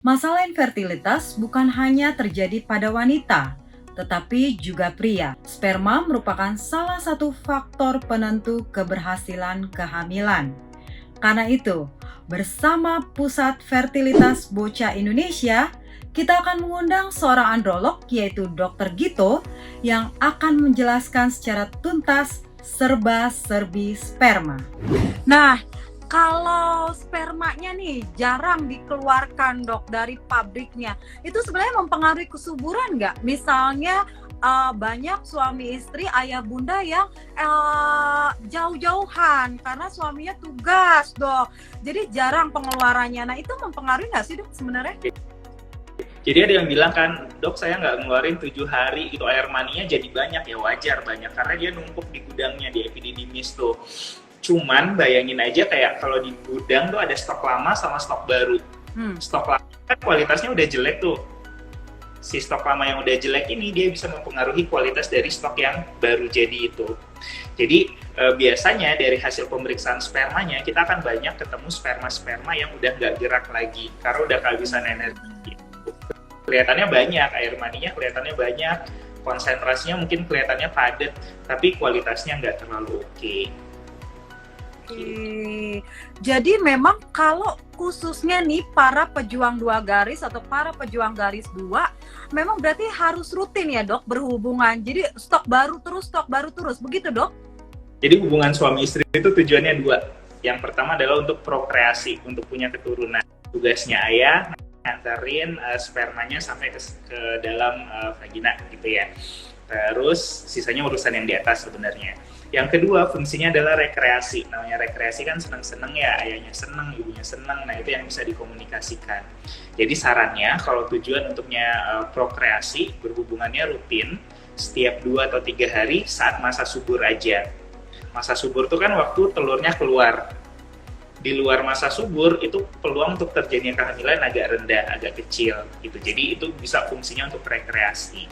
Masalah infertilitas bukan hanya terjadi pada wanita, tetapi juga pria. Sperma merupakan salah satu faktor penentu keberhasilan kehamilan. Karena itu, bersama Pusat Fertilitas Bocah Indonesia, kita akan mengundang seorang androlog yaitu Dr. Gito yang akan menjelaskan secara tuntas serba-serbi sperma. Nah, kalau spermanya nih jarang dikeluarkan dok dari pabriknya, itu sebenarnya mempengaruhi kesuburan nggak? Misalnya banyak suami istri, ayah bunda yang jauh-jauhan karena suaminya tugas dok, jadi jarang pengeluarannya. Nah itu mempengaruhi nggak sih dok sebenarnya? Jadi ada yang bilang kan, dok saya nggak ngeluarin 7 hari itu air maninya jadi banyak, ya wajar banyak karena dia numpuk di gudangnya, di epididymis tuh. Cuman bayangin aja kayak kalau di gudang tuh ada stok lama sama stok baru. Stok lama kan kualitasnya udah jelek tuh. Si stok lama yang udah jelek ini dia bisa mempengaruhi kualitas dari stok yang baru jadi itu. Jadi biasanya dari hasil pemeriksaan spermanya kita akan banyak ketemu sperma-sperma yang udah nggak gerak lagi karena udah kehabisan energi. Kelihatannya banyak, air maninya kelihatannya banyak, konsentrasinya mungkin kelihatannya padat, tapi kualitasnya nggak terlalu oke. Jadi memang kalau khususnya nih para pejuang 2 garis atau para pejuang garis 2, memang berarti harus rutin ya dok berhubungan. Jadi stok baru terus, begitu dok? Jadi hubungan suami istri itu tujuannya 2. Yang pertama adalah untuk prokreasi, untuk punya keturunan. Tugasnya ayah nganterin spermanya sampai ke dalam vagina gitu ya. Terus sisanya urusan yang di atas sebenarnya. Yang kedua fungsinya adalah rekreasi. Namanya rekreasi kan seneng-seneng ya, ayahnya seneng, ibunya seneng. Nah itu yang bisa dikomunikasikan. Jadi sarannya kalau tujuan untuknya prokreasi, berhubungannya rutin setiap 2 atau 3 hari saat masa subur aja. Masa subur itu kan waktu telurnya keluar. Di luar masa subur itu peluang untuk terjadinya kehamilan agak rendah, agak kecil gitu. Jadi itu bisa fungsinya untuk rekreasi.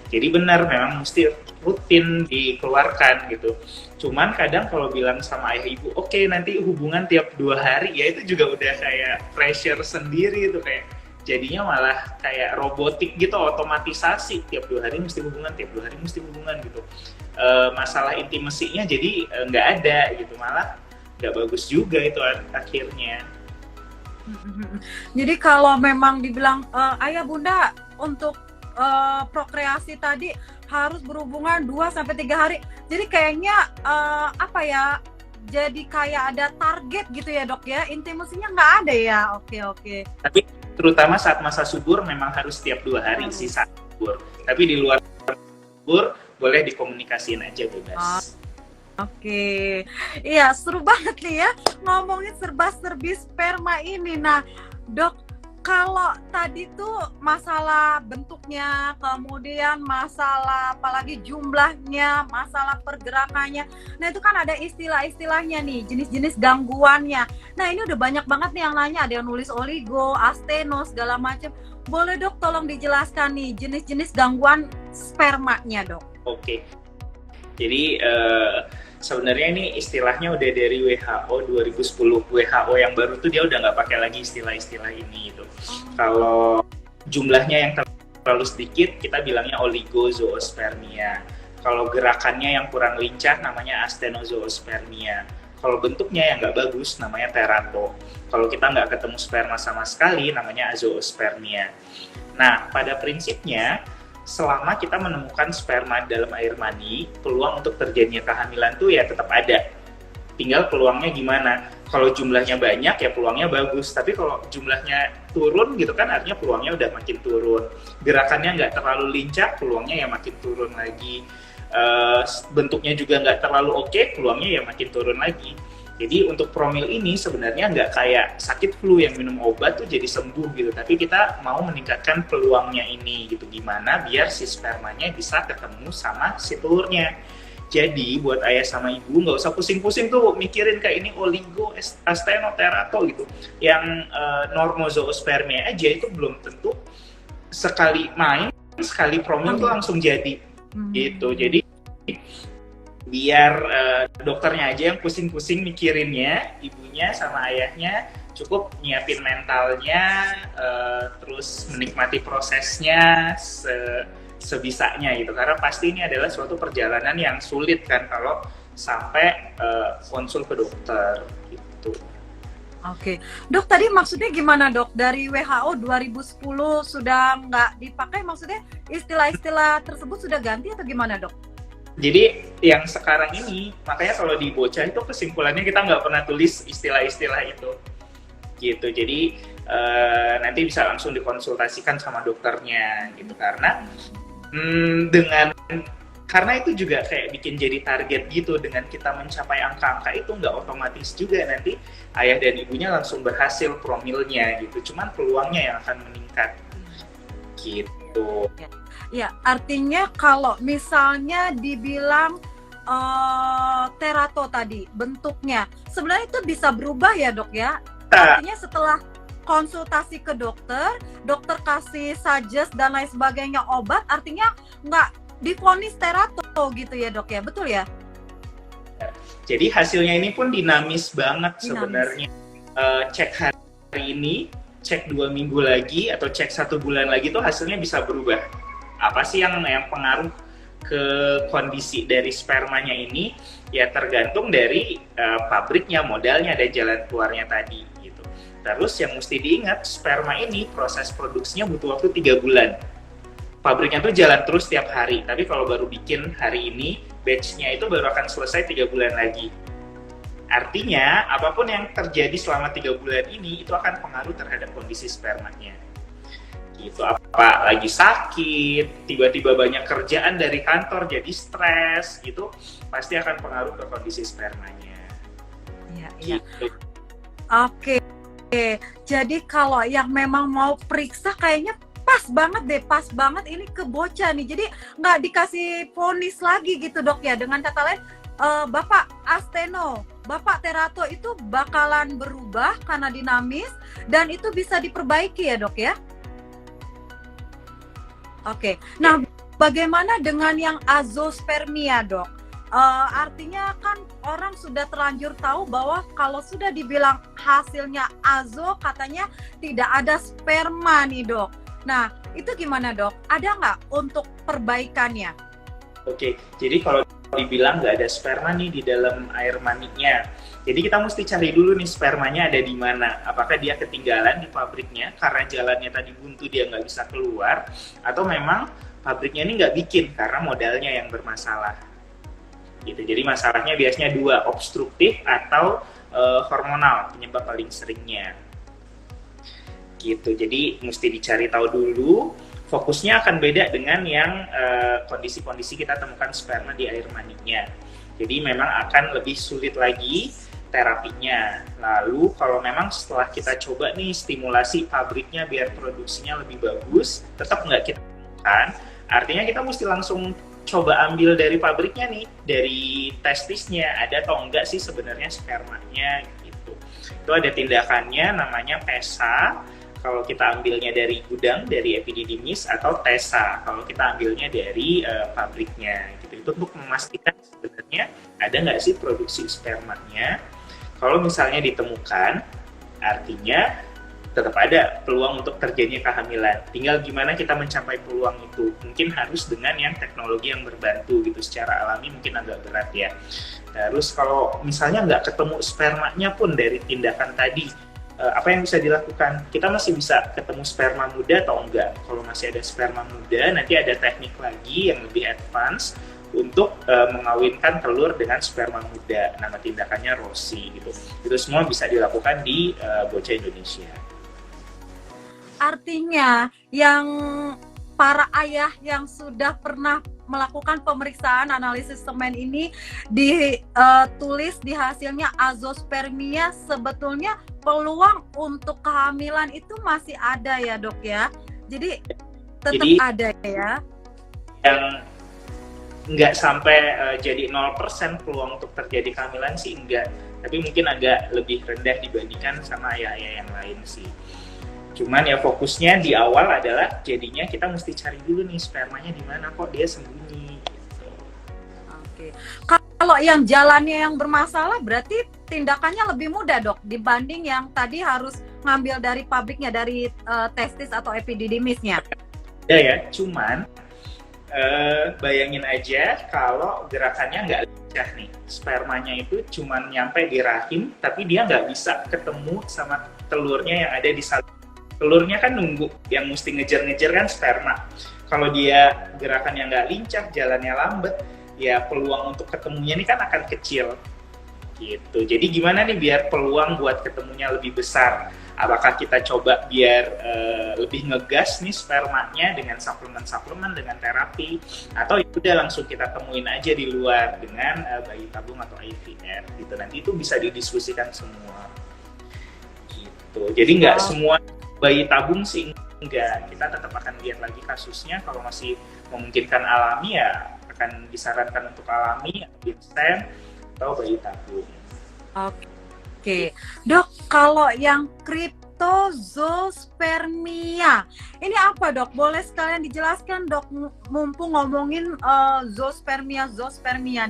Jadi benar memang mesti rutin dikeluarkan gitu. Cuman kadang kalau bilang sama ayah ibu, oke, nanti hubungan tiap 2 hari, ya itu juga udah kayak pressure sendiri itu, kayak jadinya malah kayak robotik gitu, otomatisasi tiap 2 hari mesti hubungan, tiap 2 hari mesti hubungan gitu. Masalah intimasinya jadi nggak ada gitu, malah nggak bagus juga itu akhirnya. Jadi kalau memang dibilang ayah bunda untuk prokreasi tadi harus berhubungan 2-3 hari. Jadi kayaknya apa ya? Jadi kayak ada target gitu ya dok ya. Intimasinya nggak ada ya. Oke. Tapi terutama saat masa subur memang harus setiap 2 hari sih saat subur. Tapi di luar subur boleh dikomunikasiin aja bebas. Oke, iya seru banget nih ya ngomongin serba-serbi sperma ini. Nah, dok, kalau tadi tuh masalah bentuknya, kemudian masalah apalagi jumlahnya, masalah pergerakannya. Nah, itu kan ada istilah-istilahnya nih, jenis-jenis gangguannya. Nah, ini udah banyak banget nih yang nanya, ada yang nulis oligo, asteno, segala macam. Boleh dok tolong dijelaskan nih jenis-jenis gangguan spermanya, dok? Oke. Jadi sebenarnya ini istilahnya udah dari WHO 2010. WHO yang baru tuh dia udah nggak pakai lagi istilah-istilah ini gitu. Kalau jumlahnya yang terlalu sedikit kita bilangnya oligozoospermia. Kalau gerakannya yang kurang lincah namanya astenozoospermia. Kalau bentuknya yang nggak bagus namanya terato. Kalau kita nggak ketemu sperma sama sekali namanya azoospermia. Nah pada prinsipnya selama kita menemukan sperma dalam air mani, peluang untuk terjadinya kehamilan tuh ya tetap ada. Tinggal peluangnya gimana. Kalau jumlahnya banyak ya peluangnya bagus, tapi kalau jumlahnya turun gitu kan artinya peluangnya udah makin turun. Gerakannya nggak terlalu lincah, peluangnya ya makin turun lagi. Bentuknya juga nggak terlalu oke, peluangnya ya makin turun lagi. Jadi untuk promil ini sebenarnya nggak kayak sakit flu yang minum obat tuh jadi sembuh gitu, tapi kita mau meningkatkan peluangnya ini gitu, gimana biar si spermanya bisa ketemu sama si telurnya. Jadi buat ayah sama ibu nggak usah pusing-pusing tuh mikirin kayak ini oligo, asteno, terato gitu. Yang normozoospermia aja itu belum tentu sekali main, sekali promil tuh langsung jadi gitu. Jadi biar dokternya aja yang pusing-pusing mikirinnya, ibunya sama ayahnya cukup nyiapin mentalnya, terus menikmati prosesnya sebisanya gitu, karena pasti ini adalah suatu perjalanan yang sulit kan kalau sampai konsul ke dokter gitu. Oke, dok tadi maksudnya gimana dok? Dari WHO 2010 sudah nggak dipakai, maksudnya istilah-istilah tersebut sudah ganti atau gimana dok? Jadi yang sekarang ini, makanya kalau di Bocah itu kesimpulannya kita nggak pernah tulis istilah-istilah itu gitu. Jadi nanti bisa langsung dikonsultasikan sama dokternya gitu, karena karena itu juga kayak bikin jadi target gitu, dengan kita mencapai angka-angka itu nggak otomatis juga nanti ayah dan ibunya langsung berhasil promilnya gitu, cuman peluangnya yang akan meningkat gitu. Ya, artinya kalau misalnya dibilang terato tadi bentuknya sebenarnya itu bisa berubah ya dok ya? Artinya setelah konsultasi ke dokter, dokter kasih suggest dan lain sebagainya obat, artinya nggak divonis terato gitu ya dok ya, betul ya? Jadi hasilnya ini pun dinamis banget sebenarnya. Cek hari ini, cek 2 minggu lagi, atau cek 1 bulan lagi tuh hasilnya bisa berubah. Apa sih yang pengaruh ke kondisi dari spermanya ini? Ya tergantung dari pabriknya, modalnya, dan jalan keluarnya tadi gitu. Terus yang mesti diingat, sperma ini proses produksinya butuh waktu 3 bulan. Pabriknya tuh jalan terus tiap hari, tapi kalau baru bikin hari ini, batch-nya itu baru akan selesai 3 bulan lagi. Artinya, apapun yang terjadi selama 3 bulan ini, itu akan pengaruh terhadap kondisi spermanya. Gitu, apa lagi sakit, tiba-tiba banyak kerjaan dari kantor, jadi stres, gitu, pasti akan pengaruh ke kondisi spermanya. Iya, gitu. Oke, jadi kalau yang memang mau periksa kayaknya pas banget ini ke Bocah nih, jadi nggak dikasih vonis lagi gitu dok ya, dengan kata lain Bapak Asteno, Bapak Terato itu bakalan berubah karena dinamis dan itu bisa diperbaiki ya dok ya? Oke, nah bagaimana dengan yang azospermia dok? Artinya kan orang sudah terlanjur tahu bahwa kalau sudah dibilang hasilnya azo, katanya tidak ada sperma nih dok. Nah, itu gimana dok? Ada nggak untuk perbaikannya? Oke, jadi kalau dibilang nggak ada sperma nih di dalam air maninya, jadi kita mesti cari dulu nih spermanya ada di mana. Apakah dia ketinggalan di pabriknya karena jalannya tadi buntu dia nggak bisa keluar, atau memang pabriknya ini nggak bikin karena modalnya yang bermasalah. Gitu. Jadi masalahnya biasanya 2, obstruktif atau hormonal, penyebab paling seringnya. Gitu. Jadi mesti dicari tahu dulu. Fokusnya akan beda dengan yang kondisi-kondisi kita temukan sperma di air maninya. Jadi memang akan lebih sulit lagi terapinya. Lalu kalau memang setelah kita coba nih stimulasi pabriknya biar produksinya lebih bagus, tetap nggak kita temukan, artinya kita mesti langsung coba ambil dari pabriknya nih, dari testisnya ada atau enggak sih sebenarnya spermanya gitu. Itu ada tindakannya namanya PESA. Kalau kita ambilnya dari gudang, dari epididymis, atau TESA kalau kita ambilnya dari pabriknya gitu. Itu untuk memastikan sebenarnya ada nggak sih produksi spermanya. Kalau misalnya ditemukan, artinya tetap ada peluang untuk terjadinya kehamilan. Tinggal gimana kita mencapai peluang itu. Mungkin harus dengan yang teknologi yang berbantu gitu. Secara alami mungkin agak berat ya. Terus kalau misalnya nggak ketemu spermanya pun dari tindakan tadi, apa yang bisa dilakukan? Kita masih bisa ketemu sperma muda atau enggak? Kalau masih ada sperma muda, nanti ada teknik lagi yang lebih advance untuk mengawinkan telur dengan sperma muda. Nama tindakannya ROSI gitu. Itu semua bisa dilakukan di Bocah Indonesia. Artinya yang para ayah yang sudah pernah melakukan pemeriksaan analisis semen ini ditulis di hasilnya azospermia, sebetulnya peluang untuk kehamilan itu masih ada ya dok ya? Jadi tetap ada ya? Yang nggak sampai jadi 0% peluang untuk terjadi kehamilan sih enggak, tapi mungkin agak lebih rendah dibandingkan sama ayah-ayah yang lain sih. Cuman ya fokusnya di awal adalah jadinya kita mesti cari dulu nih spermanya di mana kok dia sembunyi gitu. Oke. Kalau yang jalannya yang bermasalah berarti tindakannya lebih mudah dok dibanding yang tadi harus ngambil dari pabriknya, dari testis atau epididymisnya. Ya, cuman bayangin aja kalau gerakannya nggak lincah nih, spermanya itu cuman nyampe di rahim, tapi dia nggak bisa ketemu sama telurnya yang ada di salur. Telurnya kan nunggu, yang mesti ngejar-ngejar kan sperma. Kalau dia gerakannya nggak lincah, jalannya lambat, ya peluang untuk ketemunya ini kan akan kecil. Gitu. Jadi gimana nih biar peluang buat ketemunya lebih besar? Apakah kita coba biar lebih ngegas nih spermanya dengan suplemen-suplemen, dengan terapi, atau ya udah langsung kita temuin aja di luar dengan bayi tabung atau IVF gitu. Nanti itu bisa didiskusikan semua. Gitu. Jadi nggak semua bayi tabung sih, enggak. Kita tetap akan lihat lagi kasusnya. Kalau masih memungkinkan alami ya akan disarankan untuk alami, stem atau bayi tabung. Oke, dok, kalau yang cryptozoospermia, ini apa dok? Boleh sekalian dijelaskan dok, mumpung ngomongin zoospermia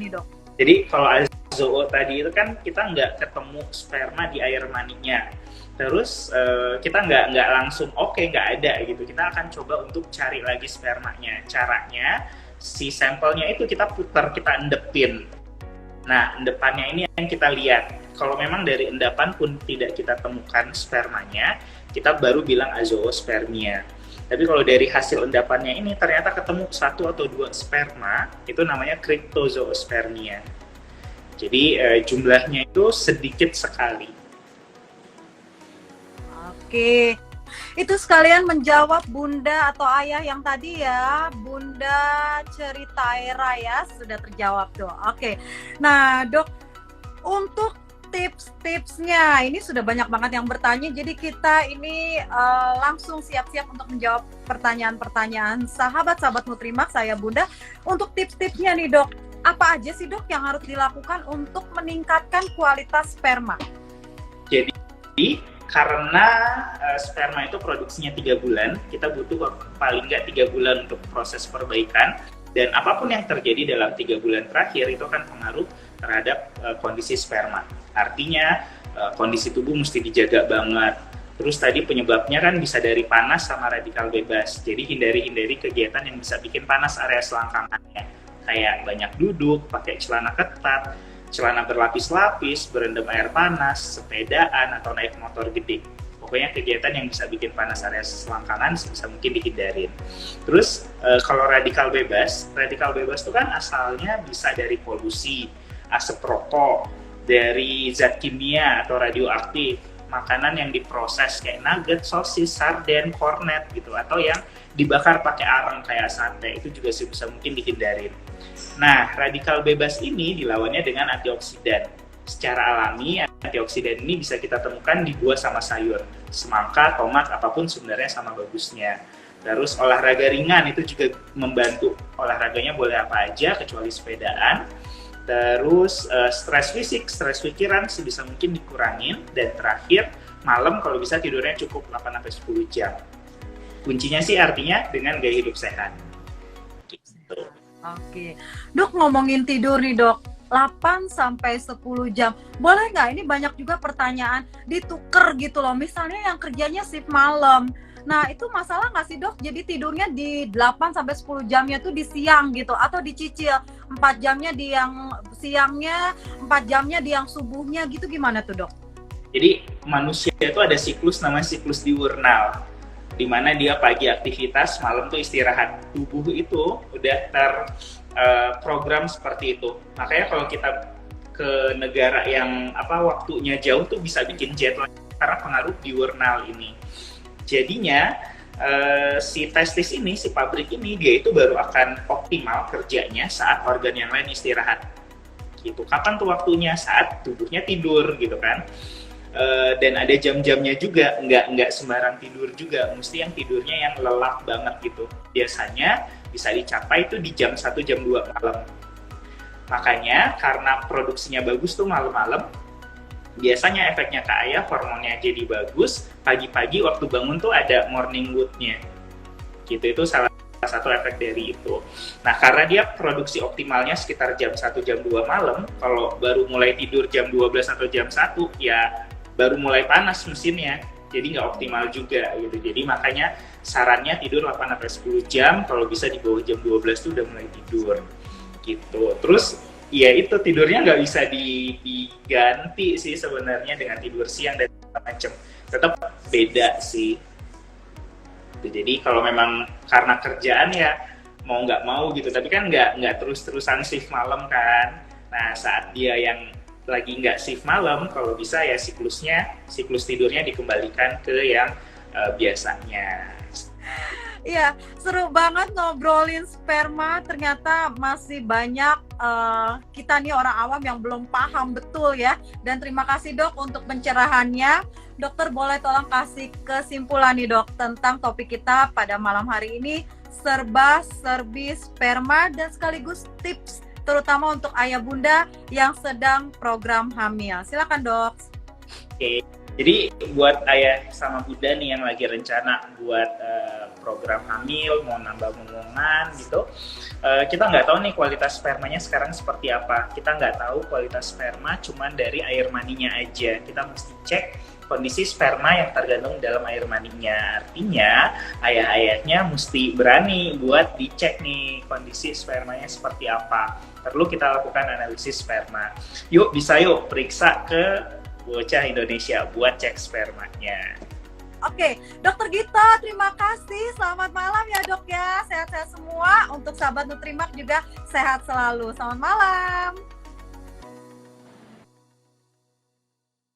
nih dok. Jadi kalau zoo tadi itu kan kita nggak ketemu sperma di air maninya, terus kita nggak langsung nggak ada gitu. Kita akan coba untuk cari lagi spermanya. Caranya si sampelnya itu kita putar, kita endepin. Nah, endapannya ini yang kita lihat. Kalau memang dari endapan pun tidak kita temukan spermanya, kita baru bilang azoospermia. Tapi kalau dari hasil endapannya ini ternyata ketemu 1 atau 2 sperma, itu namanya cryptozoospermia. Jadi jumlahnya itu sedikit sekali. Oke, itu sekalian menjawab bunda atau ayah yang tadi ya, Bunda Ceritaera ya, sudah terjawab tuh. Oke, nah dok, untuk tips-tipsnya ini sudah banyak banget yang bertanya, jadi kita ini langsung siap-siap untuk menjawab pertanyaan-pertanyaan sahabat-sahabat Nutrimax, saya Bunda. Untuk tips-tipsnya nih dok, apa aja sih dok yang harus dilakukan untuk meningkatkan kualitas sperma? Jadi karena sperma itu produksinya 3 bulan, kita butuh paling nggak 3 bulan untuk proses perbaikan, dan apapun yang terjadi dalam 3 bulan terakhir itu akan pengaruh terhadap kondisi sperma. Artinya kondisi tubuh mesti dijaga banget. Terus tadi penyebabnya kan bisa dari panas sama radikal bebas, jadi hindari kegiatan yang bisa bikin panas area selangkangannya, kayak banyak duduk, pakai celana ketat, celana berlapis-lapis, berendam air panas, sepedaan, atau naik motor gede. Pokoknya kegiatan yang bisa bikin panas area selangkangan sebisa mungkin dihindarin. Terus kalau radikal bebas itu kan asalnya bisa dari polusi, asap rokok, dari zat kimia atau radioaktif, makanan yang diproses kayak nugget, sosis, sarden, kornet gitu, atau yang dibakar pakai arang kayak sate, itu juga sebisa mungkin dihindarin. Nah, radikal bebas ini dilawannya dengan antioksidan. Secara alami, antioksidan ini bisa kita temukan di buah sama sayur. Semangka, tomat, apapun sebenarnya sama bagusnya. Terus olahraga ringan itu juga membantu. Olahraganya boleh apa aja kecuali sepedaan. Terus stres fisik, stres pikiran sebisa mungkin dikurangin. Dan terakhir, malam kalau bisa tidurnya cukup 8-10 jam. Kuncinya sih artinya dengan gaya hidup sehat. Gitu. Oke, dok, ngomongin tidur nih dok, 8-10 jam, boleh nggak? Ini banyak juga pertanyaan, dituker gitu loh, misalnya yang kerjanya shift malam, nah itu masalah nggak sih dok? Jadi tidurnya di 8-10 jamnya tuh di siang gitu, atau dicicil 4 jamnya di yang siangnya, 4 jamnya di yang subuhnya gitu, gimana tuh dok? Jadi manusia itu ada siklus namanya siklus diurnal, di mana dia pagi aktivitas, malam tuh istirahat. Tubuh itu udah terprogram seperti itu. Makanya kalau kita ke negara yang waktunya jauh tuh bisa bikin jet lag karena pengaruh diurnal ini. Jadinya si testis ini, si pabrik ini, dia itu baru akan optimal kerjanya saat organ yang lain istirahat. Gitu. Kapan tuh waktunya? Saat tubuhnya tidur gitu kan. Dan ada jam-jamnya juga, nggak sembarang tidur juga, mesti yang tidurnya yang lelap banget gitu. Biasanya bisa dicapai itu di jam 1, jam 2 malam. Makanya karena produksinya bagus tuh malam-malam, biasanya efeknya ke ayah, hormonnya jadi bagus, pagi-pagi waktu bangun tuh ada morning wood-nya. Gitu, itu salah salah satu efek dari itu. Nah, karena dia produksi optimalnya sekitar jam 1, jam 2 malam, kalau baru mulai tidur jam 12 atau jam 1, ya baru mulai panas mesinnya, jadi nggak optimal juga gitu. Jadi makanya sarannya tidur 8-10 jam, kalau bisa di bawah jam 12 tuh udah mulai tidur gitu. Terus ya itu tidurnya nggak bisa diganti sih sebenarnya dengan tidur siang dan macam, tetap beda sih. Jadi kalau memang karena kerjaan ya mau nggak mau gitu, tapi kan nggak terus-terusan shift malam kan. Nah, saat dia yang lagi nggak shift malam, kalau bisa ya siklus tidurnya dikembalikan ke yang biasanya. Iya, seru banget ngobrolin sperma. Ternyata masih banyak kita nih orang awam yang belum paham betul ya. Dan terima kasih Dok untuk pencerahannya. Dokter boleh tolong kasih kesimpulan nih Dok tentang topik kita pada malam hari ini, serba-serbi sperma dan sekaligus tips terutama untuk ayah bunda yang sedang program hamil. Silakan Dok. Oke. Jadi buat ayah sama bunda nih yang lagi rencana buat program hamil, mau nambah momongan gitu, kita nggak tahu nih kualitas spermanya sekarang seperti apa. Kita nggak tahu kualitas sperma cuman dari air maninya aja. Kita mesti cek kondisi sperma yang tergandung dalam air maninya. Artinya ayah-ayahnya mesti berani buat dicek nih kondisi spermanya seperti apa. Perlu kita lakukan analisis sperma. Yuk periksa ke Bocah Indonesia buat cek spermanya. Oke, Dokter Gito, terima kasih. Selamat malam ya Dok ya. Sehat-sehat semua. Untuk sahabat Nutrimak juga sehat selalu. Selamat malam.